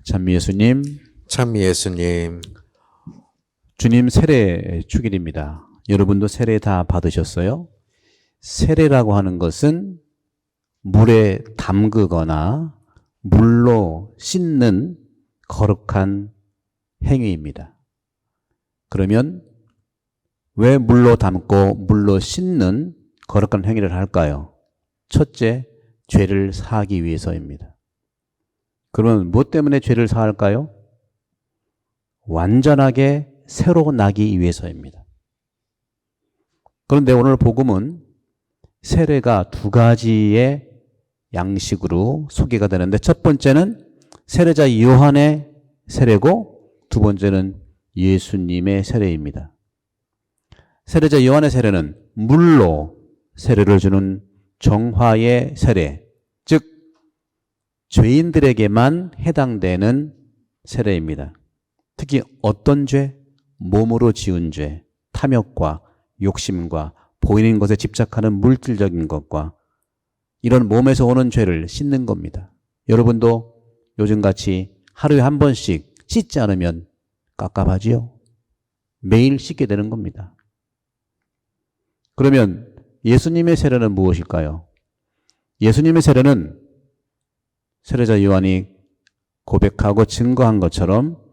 참 예수님, 참 예수님, 주님 세례 축일입니다. 여러분도 세례 다 받으셨어요? 세례라고 하는 것은 물에 담그거나 물로 씻는 거룩한 행위입니다. 그러면 왜 물로 담고 물로 씻는 거룩한 행위를 할까요? 첫째, 죄를 사하기 위해서입니다. 그러면 무엇 때문에 죄를 사할까요? 완전하게 새로 나기 위해서입니다. 그런데 오늘 복음은 세례가 두 가지의 양식으로 소개가 되는데, 첫 번째는 세례자 요한의 세례고 두 번째는 예수님의 세례입니다. 세례자 요한의 세례는 물로 세례를 주는 정화의 세례, 즉 죄인들에게만 해당되는 세례입니다. 특히 어떤 죄? 몸으로 지은 죄, 탐욕과 욕심과 보이는 것에 집착하는 물질적인 것과 이런 몸에서 오는 죄를 씻는 겁니다. 여러분도 요즘같이 하루에 한 번씩 씻지 않으면 깝깝하지요? 매일 씻게 되는 겁니다. 그러면 예수님의 세례는 무엇일까요? 예수님의 세례는 세례자 요한이 고백하고 증거한 것처럼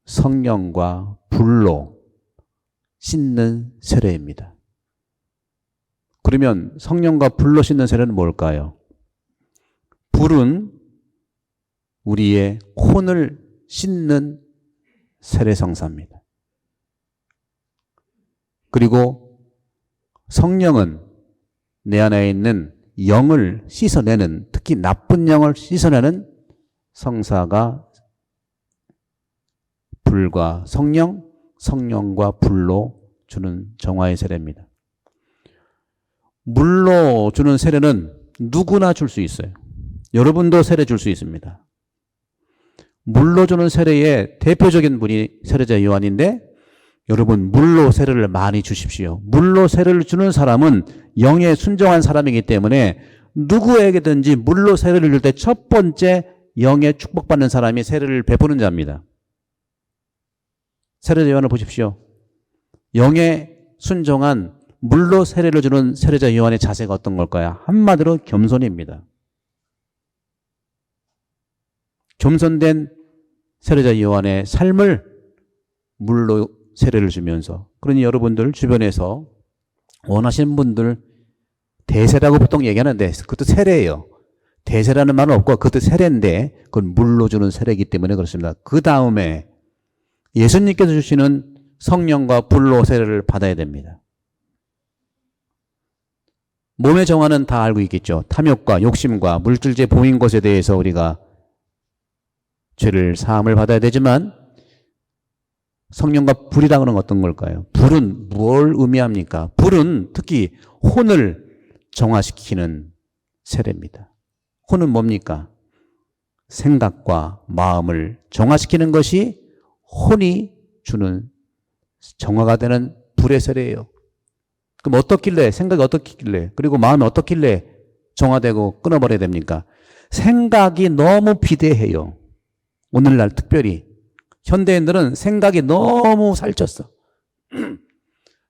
성령과 불로 씻는 세례입니다. 그러면 성령과 불로 씻는 세례는 뭘까요? 불은 우리의 혼을 씻는 세례성사입니다. 그리고 성령은 내 안에 있는 영을 씻어내는, 특히 나쁜 영을 씻어내는 성사가 불과 성령, 성령과 불로 주는 정화의 세례입니다. 물로 주는 세례는 누구나 줄 수 있어요. 여러분도 세례 줄 수 있습니다. 물로 주는 세례의 대표적인 분이 세례자 요한인데, 여러분 물로 세례를 많이 주십시오. 물로 세례를 주는 사람은 영에 순종한 사람이기 때문에 누구에게든지 물로 세례를 줄 때 첫 번째 영에 축복받는 사람이 세례를 베푸는 자입니다. 세례자 요한을 보십시오. 영에 순종한 물로 세례를 주는 세례자 요한의 자세가 어떤 걸까요? 한마디로 겸손입니다. 겸손된 세례자 요한의 삶을 물로 세례를 주면서, 그러니 여러분들 주변에서 원하시는 분들 대세라고 보통 얘기하는데 그것도 세례예요. 대세라는 말은 없고 그것도 세례인데 그건 물로 주는 세례이기 때문에 그렇습니다. 그 다음에 예수님께서 주시는 성령과 불로 세례를 받아야 됩니다. 몸의 정화는 다 알고 있겠죠. 탐욕과 욕심과 물질제 보인 것에 대해서 우리가 죄를 사함을 받아야 되지만, 성령과 불이라는 건 어떤 걸까요? 불은 뭘 의미합니까? 불은 특히 혼을 정화시키는 세례입니다. 혼은 뭡니까? 생각과 마음을 정화시키는 것이 혼이 주는 정화가 되는 불의 세례예요. 그럼 어떻길래, 생각이 어떻길래, 그리고 마음이 어떻길래 정화되고 끊어버려야 됩니까? 생각이 너무 비대해요. 오늘날 특별히 현대인들은 생각이 너무 살쪘어.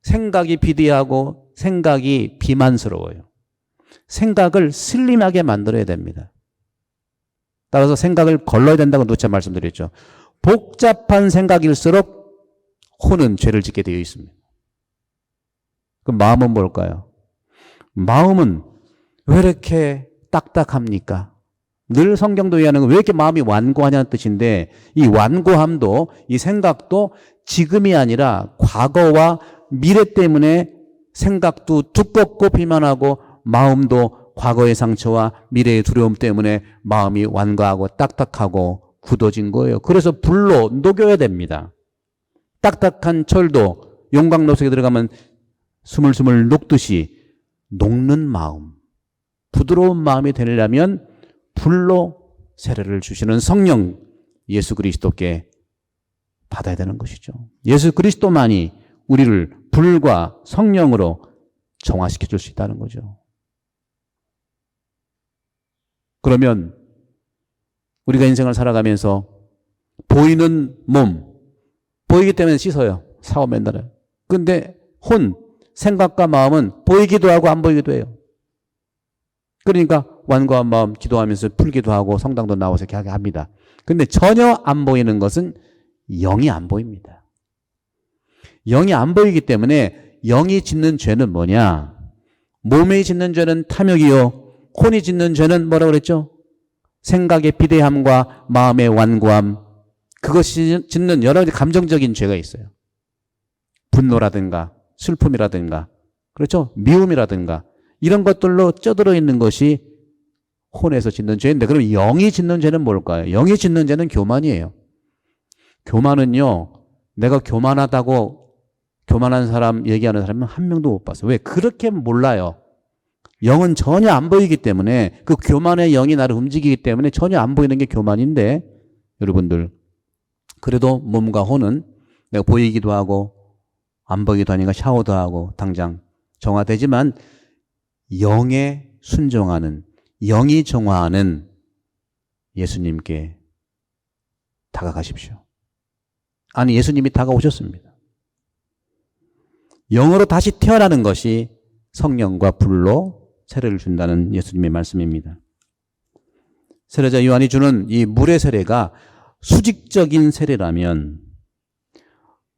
생각이 비대하고 생각이 비만스러워요. 생각을 슬림하게 만들어야 됩니다. 따라서 생각을 걸러야 된다고 누차 말씀드렸죠. 복잡한 생각일수록 혼은 죄를 짓게 되어 있습니다. 그럼 마음은 뭘까요? 마음은 왜 이렇게 딱딱합니까? 늘 성경도 얘기하는 건 왜 이렇게 마음이 완고하냐는 뜻인데, 이 완고함도, 이 생각도 지금이 아니라 과거와 미래 때문에 생각도 두껍고 비만하고 마음도 과거의 상처와 미래의 두려움 때문에 마음이 완고하고 딱딱하고 굳어진 거예요. 그래서 불로 녹여야 됩니다. 딱딱한 철도 용광로 속에 들어가면 스물스물 녹듯이 녹는 마음, 부드러운 마음이 되려면 불로 세례를 주시는 성령 예수 그리스도께 받아야 되는 것이죠. 예수 그리스도만이 우리를 불과 성령으로 정화시켜 줄 수 있다는 거죠. 그러면 우리가 인생을 살아가면서 보이는 몸, 보이기 때문에 씻어요. 샤워 맨날 해요. 근데 혼, 생각과 마음은 보이기도 하고 안 보이기도 해요. 그러니까 완고한 마음 기도하면서 풀기도 하고 성당도 나와서 이렇게 하게 합니다. 근데 전혀 안 보이는 것은 영이 안 보입니다. 영이 안 보이기 때문에 영이 짓는 죄는 뭐냐? 몸이 짓는 죄는 탐욕이요. 혼이 짓는 죄는 뭐라고 그랬죠? 생각의 비대함과 마음의 완고함. 그것이 짓는 여러 가지 감정적인 죄가 있어요. 분노라든가 슬픔이라든가 그렇죠? 미움이라든가 이런 것들로 쪄들어 있는 것이 혼에서 짓는 죄인데 그럼 영이 짓는 죄는 뭘까요? 영이 짓는 죄는 교만이에요. 교만은요. 내가 교만하다고 교만한 사람 얘기하는 사람은 한 명도 못 봤어요. 왜? 그렇게 몰라요. 영은 전혀 안 보이기 때문에 그 교만의 영이 나를 움직이기 때문에 전혀 안 보이는 게 교만인데 여러분들 그래도 몸과 혼은 내가 보이기도 하고 안 보이기도 하니까 샤워도 하고 당장 정화되지만 영에 순종하는 영이 정화하는 예수님께 다가가십시오. 아니 예수님이 다가오셨습니다. 영으로 다시 태어나는 것이 성령과 불로 세례를 준다는 예수님의 말씀입니다. 세례자 요한이 주는 이 물의 세례가 수직적인 세례라면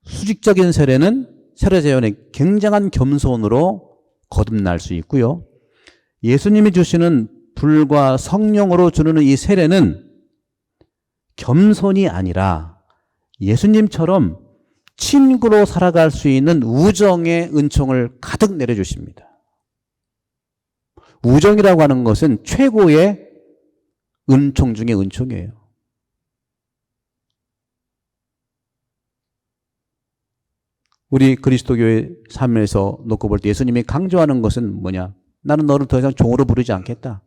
수직적인 세례는 세례자 요한의 굉장한 겸손으로 거듭날 수 있고요. 예수님이 주시는 불과 성령으로 주는 이 세례는 겸손이 아니라 예수님처럼 친구로 살아갈 수 있는 우정의 은총을 가득 내려주십니다. 우정이라고 하는 것은 최고의 은총 중의 은총이에요. 우리 그리스도교의 삶에서 놓고 볼 때 예수님이 강조하는 것은 뭐냐? 나는 너를 더 이상 종으로 부르지 않겠다.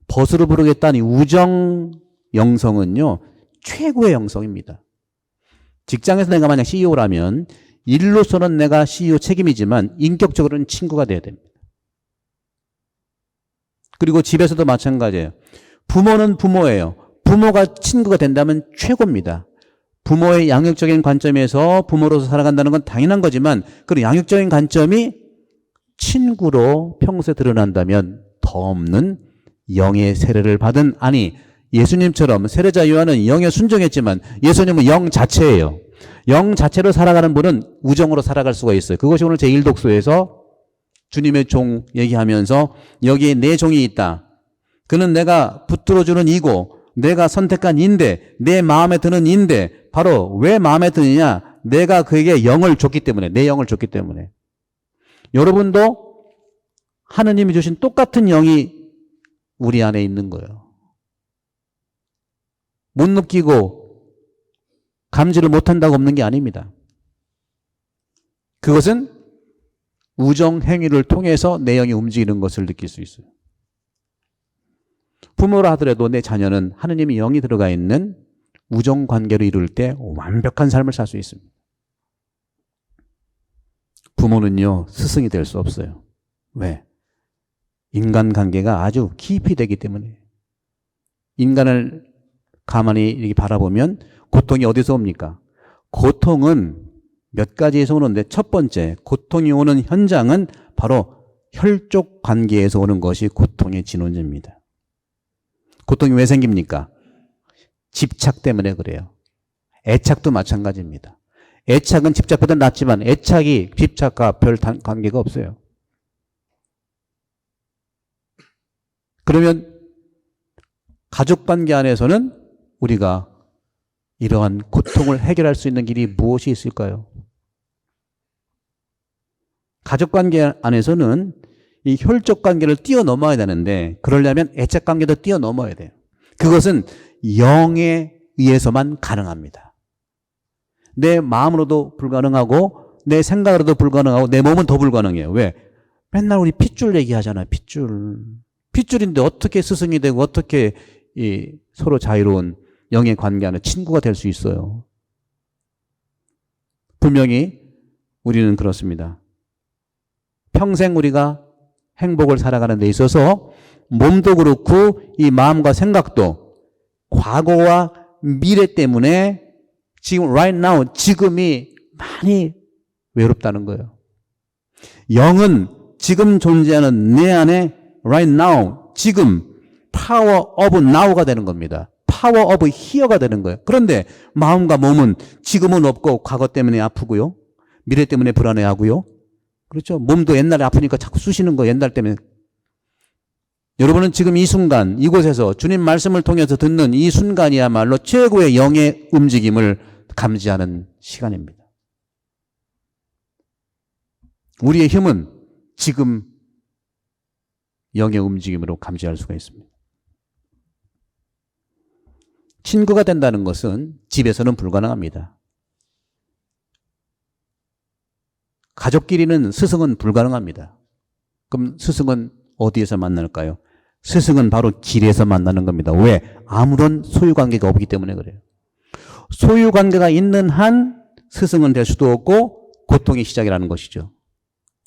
벗으로 부르겠다니 우정 영성은요. 최고의 영성입니다. 직장에서 내가 만약 CEO라면 일로서는 내가 CEO 책임이지만 인격적으로는 친구가 돼야 됩니다. 그리고 집에서도 마찬가지예요. 부모는 부모예요. 부모가 친구가 된다면 최고입니다. 부모의 양육적인 관점에서 부모로서 살아간다는 건 당연한 거지만 그 양육적인 관점이 친구로 평소에 드러난다면 더 없는 영의 세례를 받은 아니 예수님처럼 세례자 요한은 영에 순종했지만 예수님은 영 자체예요. 영 자체로 살아가는 분은 우정으로 살아갈 수가 있어요. 그것이 오늘 제1독서에서 주님의 종 얘기하면서 여기에 내 종이 있다. 그는 내가 붙들어주는 이고 내가 선택한 인데 내 마음에 드는 인데 바로 왜 마음에 드느냐? 내가 그에게 영을 줬기 때문에 내 영을 줬기 때문에 여러분도 하느님이 주신 똑같은 영이 우리 안에 있는 거예요. 못 느끼고 감지를 못한다고 없는 게 아닙니다. 그것은 우정 행위를 통해서 내 영이 움직이는 것을 느낄 수 있어요. 부모라 하더라도 내 자녀는 하느님의 영이 들어가 있는 우정 관계를 이룰 때 완벽한 삶을 살 수 있습니다. 부모는요, 스승이 될 수 없어요. 왜? 인간관계가 아주 깊이 되기 때문에. 인간을 가만히 이렇게 바라보면 고통이 어디서 옵니까? 고통은 몇 가지에서 오는데 첫 번째, 고통이 오는 현장은 바로 혈족 관계에서 오는 것이 고통의 진원지입니다. 고통이 왜 생깁니까? 집착 때문에 그래요. 애착도 마찬가지입니다. 애착은 집착보다 낫지만 애착이 집착과 별 관계가 없어요. 그러면 가족관계 안에서는 우리가 이러한 고통을 해결할 수 있는 길이 무엇이 있을까요? 가족관계 안에서는 이 혈족관계를 뛰어넘어야 되는데 그러려면 애착관계도 뛰어넘어야 돼요. 그것은 영에 의해서만 가능합니다. 내 마음으로도 불가능하고 내 생각으로도 불가능하고 내 몸은 더 불가능해요. 왜? 맨날 우리 핏줄 얘기하잖아요. 핏줄인데 어떻게 스승이 되고 어떻게 이 서로 자유로운 영의 관계 안에 친구가 될 수 있어요. 분명히 우리는 그렇습니다. 평생 우리가 행복을 살아가는 데 있어서 몸도 그렇고 이 마음과 생각도 과거와 미래 때문에 지금 right now, 지금이 많이 외롭다는 거예요. 영은 지금 존재하는 내 안에 right now, 지금 power of now가 되는 겁니다. power of here가 되는 거예요. 그런데 마음과 몸은 지금은 없고 과거 때문에 아프고요. 미래 때문에 불안해하고요. 그렇죠? 몸도 옛날에 아프니까 자꾸 쑤시는 거 옛날 때문에. 여러분은 지금 이 순간 이곳에서 주님 말씀을 통해서 듣는 이 순간이야말로 최고의 영의 움직임을 감지하는 시간입니다. 우리의 힘은 지금 영의 움직임으로 감지할 수가 있습니다. 친구가 된다는 것은 집에서는 불가능합니다. 가족끼리는 스승은 불가능합니다. 그럼 스승은 어디에서 만날까요? 스승은 바로 길에서 만나는 겁니다. 왜? 아무런 소유관계가 없기 때문에 그래요. 소유관계가 있는 한 스승은 될 수도 없고 고통의 시작이라는 것이죠.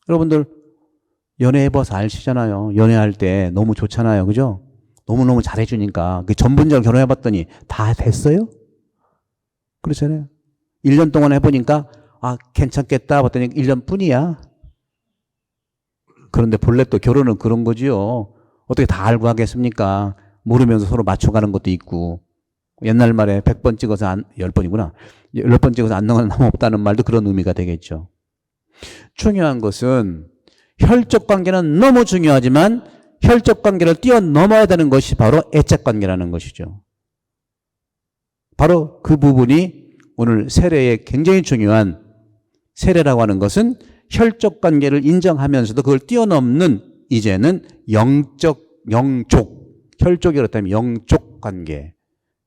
여러분들 연애해봐서 아시잖아요. 연애할 때 너무 좋잖아요. 그죠? 너무너무 잘해주니까 그 전문적으로 결혼해봤더니 다 됐어요? 그렇잖아요. 1년 동안 해보니까 아 괜찮겠다 봤더니 1년 뿐이야. 그런데 본래 또 결혼은 그런 거지요. 어떻게 다 알고 하겠습니까? 모르면서 서로 맞춰가는 것도 있고 옛날 말에 100번 찍어서 10번이구나. 10번 찍어서 안 나가는 남 없다는 말도 그런 의미가 되겠죠. 중요한 것은 혈적 관계는 너무 중요하지만 혈적 관계를 뛰어넘어야 되는 것이 바로 애착 관계라는 것이죠. 바로 그 부분이 오늘 세례의 굉장히 중요한 세례라고 하는 것은 혈적 관계를 인정하면서도 그걸 뛰어넘는 이제는 영족, 혈족이 그렇다면 영족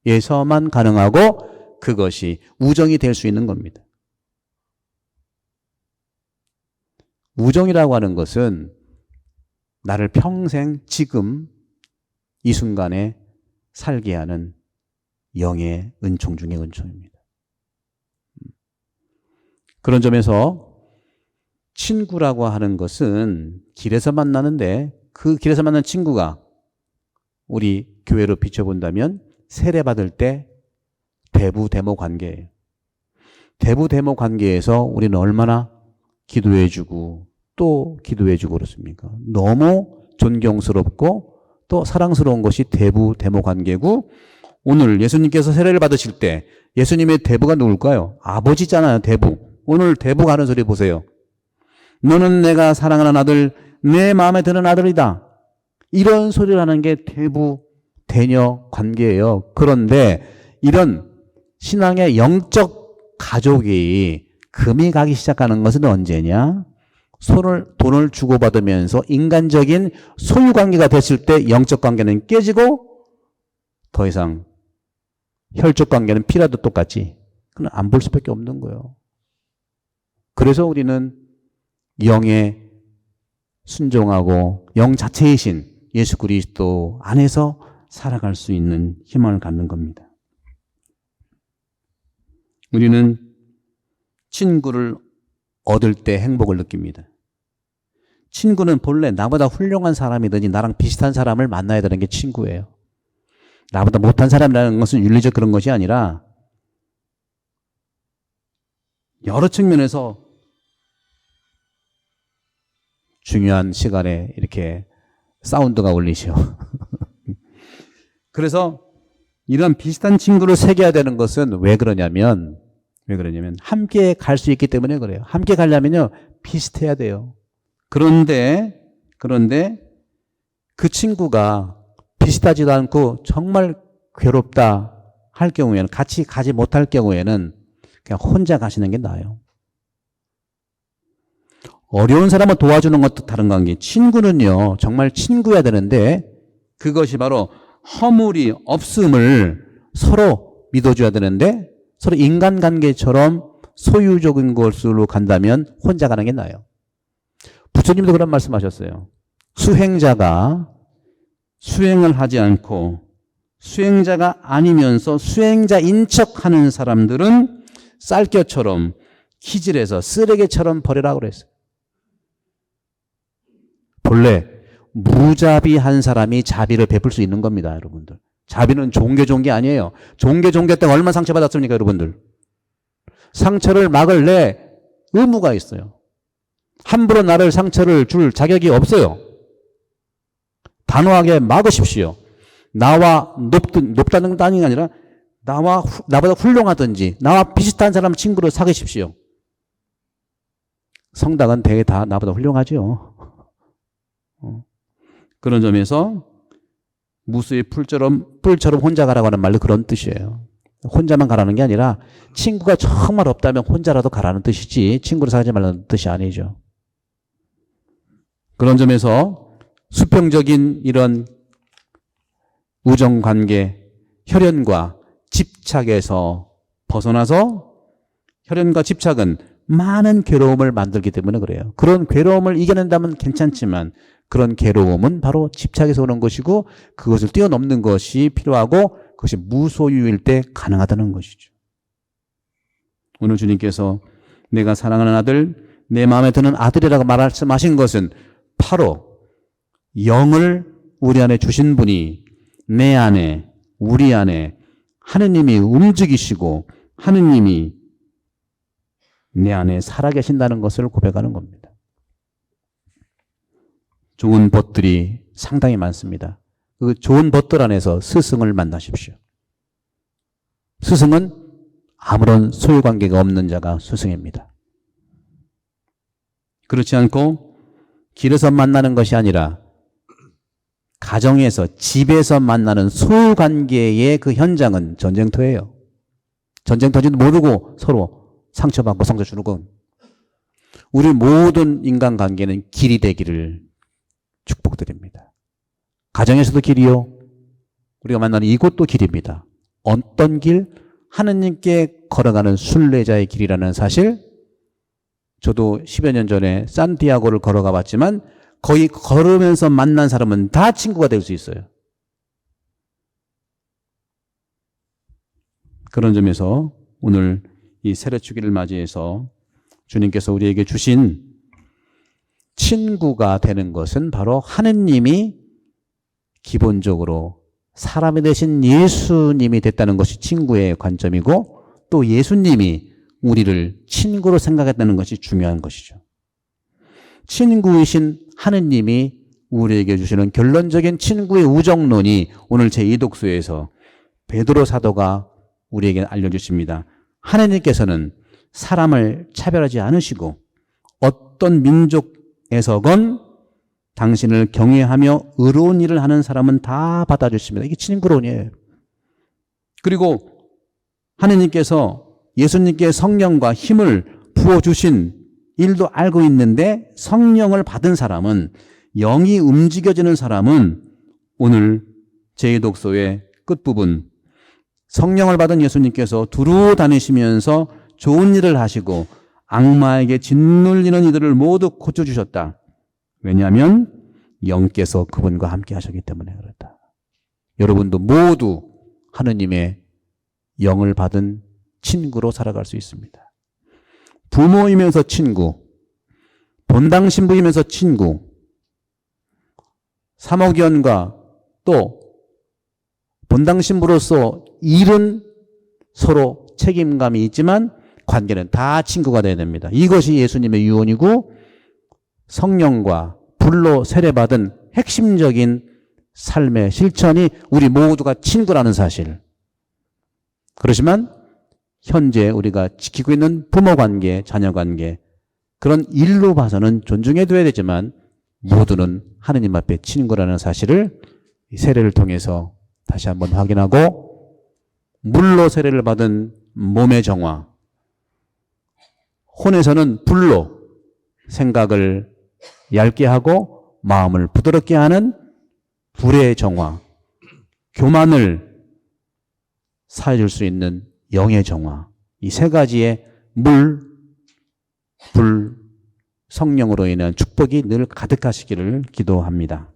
관계에서만 가능하고 그것이 우정이 될 수 있는 겁니다. 우정이라고 하는 것은 나를 평생 지금 이 순간에 살게 하는 영의 은총 중의 은총입니다. 그런 점에서 친구라고 하는 것은 길에서 만나는데 그 길에서 만난 친구가 우리 교회로 비춰본다면 세례받을 때 대부대모 관계예요. 대부대모 관계에서 우리는 얼마나 기도해주고 또 기도해주고 그렇습니까? 너무 존경스럽고 또 사랑스러운 것이 대부대모 관계고 오늘 예수님께서 세례를 받으실 때 예수님의 대부가 누굴까요? 아버지잖아요. 대부. 오늘 대부가 하는 소리 보세요. 너는 내가 사랑하는 아들, 내 마음에 드는 아들이다. 이런 소리를 하는 게 대부, 대녀 관계예요. 그런데 이런 신앙의 영적 가족이 금이 가기 시작하는 것은 언제냐? 돈을 주고받으면서 인간적인 소유관계가 됐을 때 영적 관계는 깨지고 더 이상 혈적 관계는 피라도 똑같지. 그건 안 볼 수밖에 없는 거예요. 그래서 우리는 영에 순종하고 영 자체이신 예수 그리스도 안에서 살아갈 수 있는 희망을 갖는 겁니다. 우리는 친구를 얻을 때 행복을 느낍니다. 친구는 본래 나보다 훌륭한 사람이든지 나랑 비슷한 사람을 만나야 되는 게 친구예요. 나보다 못한 사람이라는 것은 윤리적 그런 것이 아니라 여러 측면에서 중요한 시간에 이렇게 사운드가 울리죠. 그래서 이런 비슷한 친구를 새겨야 되는 것은 왜 그러냐면 함께 갈 수 있기 때문에 그래요. 함께 가려면요 비슷해야 돼요. 그런데 그 친구가 비슷하지도 않고 정말 괴롭다 할 경우에는 같이 가지 못할 경우에는 그냥 혼자 가시는 게 나아요. 어려운 사람을 도와주는 것도 다른 관계. 친구는요 정말 친구여야 되는데 그것이 바로 허물이 없음을 서로 믿어줘야 되는데 서로 인간관계처럼 소유적인 것으로 간다면 혼자 가는 게 나아요. 부처님도 그런 말씀하셨어요. 수행자가 수행을 하지 않고 수행자가 아니면서 수행자인 척하는 사람들은 쌀겨처럼 키질해서 쓰레기처럼 버리라고 그랬어요. 본래 무자비한 사람이 자비를 베풀 수 있는 겁니다, 여러분들. 자비는 종교 게 아니에요. 종교 때문에 얼마나 상처받았습니까, 여러분들? 상처를 막을 내 의무가 있어요. 함부로 나를 상처를 줄 자격이 없어요. 단호하게 막으십시오. 나와 높다는 단이 아니라 나보다 훌륭하든지 나와 비슷한 사람 친구를 사귀십시오. 성당은 대개 다 나보다 훌륭하죠. 그런 점에서 무수의 뿔처럼 혼자 가라고 하는 말도 그런 뜻이에요. 혼자만 가라는 게 아니라 친구가 정말 없다면 혼자라도 가라는 뜻이지 친구를 사귀지 말라는 뜻이 아니죠. 그런 점에서 수평적인 이런 우정관계, 혈연과 집착에서 벗어나서 혈연과 집착은 많은 괴로움을 만들기 때문에 그래요. 그런 괴로움을 이겨낸다면 괜찮지만 그런 괴로움은 바로 집착에서 오는 것이고 그것을 뛰어넘는 것이 필요하고 그것이 무소유일 때 가능하다는 것이죠. 오늘 주님께서 내가 사랑하는 아들, 내 마음에 드는 아들이라고 말씀하신 것은 바로 영을 우리 안에 주신 분이 내 안에, 우리 안에 하느님이 움직이시고 하느님이 내 안에 살아계신다는 것을 고백하는 겁니다. 좋은 벗들이 상당히 많습니다. 그 좋은 벗들 안에서 스승을 만나십시오. 스승은 아무런 소유관계가 없는 자가 스승입니다. 그렇지 않고 길에서 만나는 것이 아니라 가정에서 집에서 만나는 소유관계의 그 현장은 전쟁터예요. 전쟁터인지도 모르고 서로 상처받고 상처 주는 건 우리 모든 인간관계는 길이 되기를 축복드립니다. 가정에서도 길이요. 우리가 만나는 이곳도 길입니다. 어떤 길? 하느님께 걸어가는 순례자의 길이라는 사실. 저도 10여 년 전에 산티아고를 걸어가 봤지만 거의 걸으면서 만난 사람은 다 친구가 될 수 있어요. 그런 점에서 오늘 이 세례주기를 맞이해서 주님께서 우리에게 주신 친구가 되는 것은 바로 하느님이 기본적으로 사람이 되신 예수님이 됐다는 것이 친구의 관점이고 또 예수님이 우리를 친구로 생각했다는 것이 중요한 것이죠. 친구이신 하느님이 우리에게 주시는 결론적인 친구의 우정론이 오늘 제2독서에서 베드로 사도가 우리에게 알려주십니다. 하느님께서는 사람을 차별하지 않으시고 어떤 민족에서건 당신을 경외하며 의로운 일을 하는 사람은 다 받아주십니다. 이게 친구론이에요. 그리고 하느님께서 예수님께 성령과 힘을 부어주신 일도 알고 있는데 성령을 받은 사람은 영이 움직여지는 사람은 오늘 제2독서의 끝부분 성령을 받은 예수님께서 두루 다니시면서 좋은 일을 하시고 악마에게 짓눌리는 이들을 모두 고쳐주셨다. 왜냐하면 영께서 그분과 함께 하셨기 때문에 그렇다. 여러분도 모두 하느님의 영을 받은 친구로 살아갈 수 있습니다. 부모이면서 친구, 본당 신부이면서 친구, 사목위원과 또 본당 신부로서 일은 서로 책임감이 있지만 관계는 다 친구가 되어야 됩니다. 이것이 예수님의 유언이고 성령과 불로 세례받은 핵심적인 삶의 실천이 우리 모두가 친구라는 사실. 그렇지만 현재 우리가 지키고 있는 부모관계, 자녀관계 그런 일로 봐서는 존중해둬야 되지만 모두는 하느님 앞에 친구라는 사실을 이 세례를 통해서 다시 한번 확인하고 물로 세례를 받은 몸의 정화, 혼에서는 불로 생각을 얇게 하고 마음을 부드럽게 하는 불의 정화, 교만을 사해줄 수 있는 영의 정화, 이 세 가지의 물, 불, 성령으로 인한 축복이 늘 가득하시기를 기도합니다.